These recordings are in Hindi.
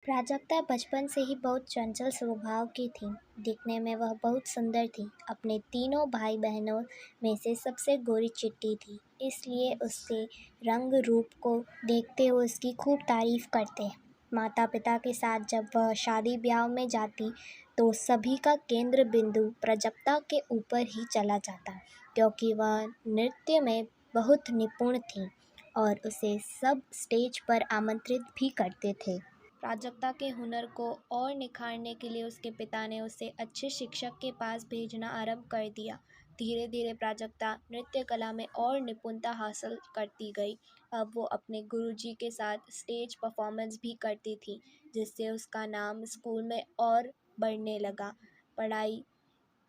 प्राजक्ता बचपन से ही बहुत चंचल स्वभाव की थी। दिखने में वह बहुत सुंदर थी। अपने तीनों भाई बहनों में से सबसे गोरी चिट्टी थी, इसलिए उसके रंग रूप को देखते हुए उसकी खूब तारीफ करते। माता पिता के साथ जब वह शादी ब्याह में जाती तो सभी का केंद्र बिंदु प्राजक्ता के ऊपर ही चला जाता, क्योंकि वह नृत्य में बहुत निपुण थी और उसे सब स्टेज पर आमंत्रित भी करते थे। प्राजक्ता के हुनर को और निखारने के लिए उसके पिता ने उसे अच्छे शिक्षक के पास भेजना आरंभ कर दिया। धीरे धीरे प्राजक्ता नृत्य कला में और निपुणता हासिल करती गई। अब वो अपने गुरुजी के साथ स्टेज परफॉर्मेंस भी करती थी, जिससे उसका नाम स्कूल में और बढ़ने लगा। पढ़ाई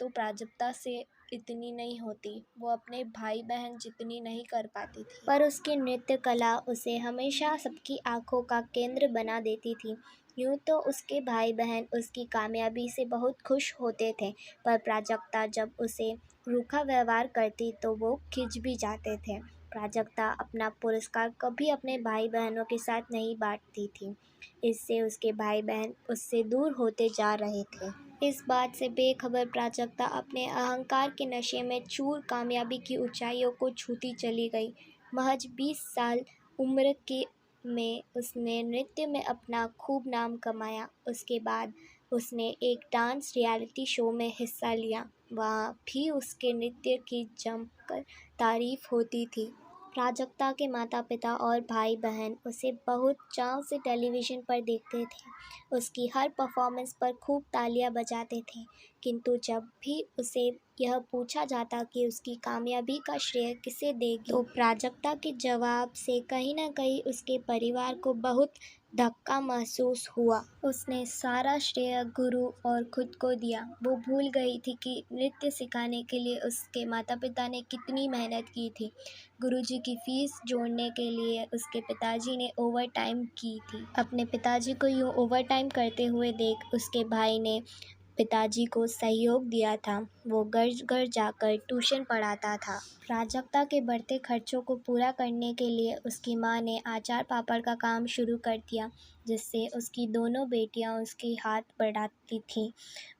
तो प्राजक्ता से इतनी नहीं होती, वो अपने भाई बहन जितनी नहीं कर पाती थी, पर उसकी नृत्य कला उसे हमेशा सबकी आंखों का केंद्र बना देती थी। यूँ तो उसके भाई बहन उसकी कामयाबी से बहुत खुश होते थे, पर प्राजक्ता जब उसे रूखा व्यवहार करती तो वो खिंच भी जाते थे। प्राजक्ता अपना पुरस्कार कभी अपने भाई बहनों के साथ नहीं बांटती थी, इससे उसके भाई बहन उससे दूर होते जा रहे थे। इस बात से बेखबर प्राजक्ता अपने अहंकार के नशे में चूर कामयाबी की ऊंचाइयों को छूती चली गई। महज 20 साल उम्र के में उसने नृत्य में अपना खूब नाम कमाया। उसके बाद उसने एक डांस रियलिटी शो में हिस्सा लिया। वहाँ भी उसके नृत्य की जमकर तारीफ होती थी। प्राजक्ता के माता पिता और भाई बहन उसे बहुत चाव से टेलीविज़न पर देखते थे। उसकी हर परफॉर्मेंस पर खूब तालियां बजाते थे, किंतु जब भी उसे यह पूछा जाता कि उसकी कामयाबी का श्रेय किसे देगी, तो प्राजक्ता के जवाब से कहीं न कहीं उसके परिवार को बहुत धक्का महसूस हुआ। उसने सारा श्रेय गुरु और खुद को दिया। वो भूल गई थी कि नृत्य सिखाने के लिए उसके माता पिता ने कितनी मेहनत की थी। गुरुजी की फीस जोड़ने के लिए उसके पिताजी ने ओवर टाइम की थी। अपने पिताजी को यूँ ओवर टाइम करते हुए देख उसके भाई ने पिताजी को सहयोग दिया था। वो घर घर जाकर ट्यूशन पढ़ाता था। प्राजक्ता के बढ़ते खर्चों को पूरा करने के लिए उसकी माँ ने आचार पापड़ का काम शुरू कर दिया, जिससे उसकी दोनों बेटियां उसके हाथ बढ़ाती थीं।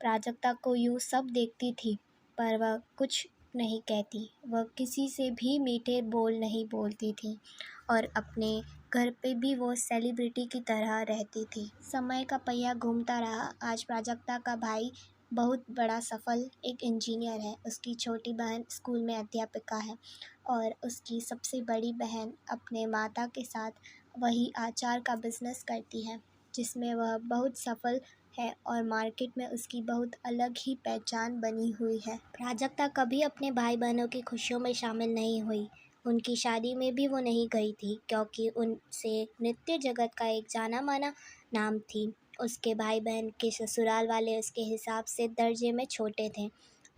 प्राजक्ता को यूँ सब देखती थी, पर वह कुछ नहीं कहती। वह किसी से भी मीठे बोल नहीं बोलती थी और अपने घर पे भी वो सेलिब्रिटी की तरह रहती थी। समय का पहिया घूमता रहा। आज प्राजक्ता का भाई बहुत बड़ा सफल एक इंजीनियर है। उसकी छोटी बहन स्कूल में अध्यापिका है और उसकी सबसे बड़ी बहन अपने माता के साथ वही आचार का बिजनेस करती है, जिसमें वह बहुत सफल है और मार्केट में उसकी बहुत अलग ही पहचान बनी हुई है। प्राजक्ता कभी अपने भाई बहनों की खुशियों में शामिल नहीं हुई। उनकी शादी में भी वो नहीं गई थी, क्योंकि उनसे नृत्य जगत का एक जाना माना नाम थी। उसके भाई बहन के ससुराल वाले उसके हिसाब से दर्जे में छोटे थे,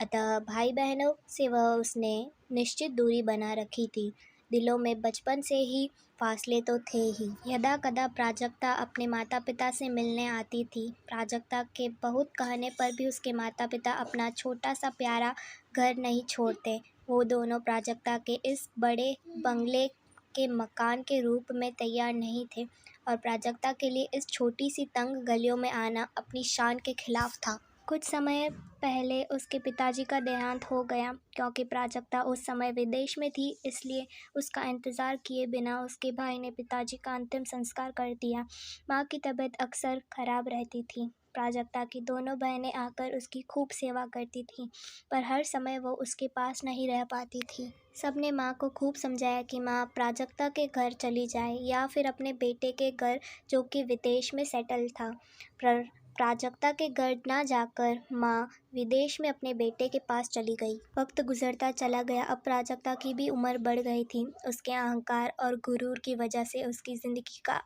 अतः भाई बहनों से वह उसने निश्चित दूरी बना रखी थी। दिलों में बचपन से ही फासले तो थे ही। यदा कदा प्राजक्ता अपने माता पिता से मिलने आती थी। प्राजक्ता के बहुत कहने पर भी उसके माता पिता अपना छोटा सा प्यारा घर नहीं छोड़ते। वो दोनों प्राजक्ता के इस बड़े बंगले के मकान के रूप में तैयार नहीं थे और प्राजक्ता के लिए इस छोटी सी तंग गलियों में आना अपनी शान के खिलाफ था। कुछ समय पहले उसके पिताजी का देहांत हो गया। क्योंकि प्राजक्ता उस समय विदेश में थी, इसलिए उसका इंतज़ार किए बिना उसके भाई ने पिताजी का अंतिम संस्कार कर दिया। माँ की तबीयत अक्सर खराब रहती थी। प्राजक्ता की दोनों बहनें आकर उसकी खूब सेवा करती थीं, पर हर समय वो उसके पास नहीं रह पाती थी। सबने माँ को खूब समझाया कि माँ प्राजक्ता के घर चली जाए या फिर अपने बेटे के घर, जो कि विदेश में सेटल था। पर प्राजक्ता के घर ना जाकर माँ विदेश में अपने बेटे के पास चली गई। वक्त गुजरता चला गया। अब प्राजक्ता की भी उम्र बढ़ गई थी। उसके अहंकार और गुरूर की वजह से उसकी ज़िंदगी का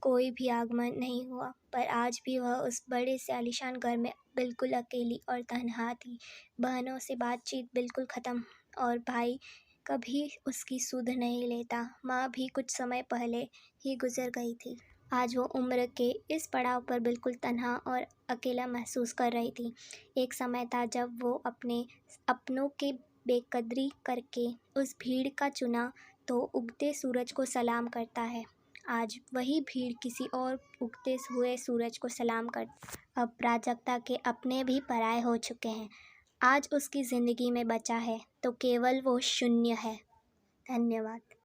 कोई भी आगमन नहीं हुआ, पर आज भी वह उस बड़े से आलीशान घर में बिल्कुल अकेली और तन्हा थी। बहनों से बातचीत बिल्कुल ख़त्म और भाई कभी उसकी सुध नहीं लेता। माँ भी कुछ समय पहले ही गुजर गई थी। आज वो उम्र के इस पड़ाव पर बिल्कुल तन्हा और अकेला महसूस कर रही थी। एक समय था जब वो अपने अपनों की बेकदरी करके उस भीड़ का चुना तो उगते सूरज को सलाम करता है। आज वही भीड़ किसी और उगते हुए सूरज को सलाम कर। अब प्राजक्ता के अपने भी पराये हो चुके हैं। आज उसकी ज़िंदगी में बचा है तो केवल वो शून्य है। धन्यवाद।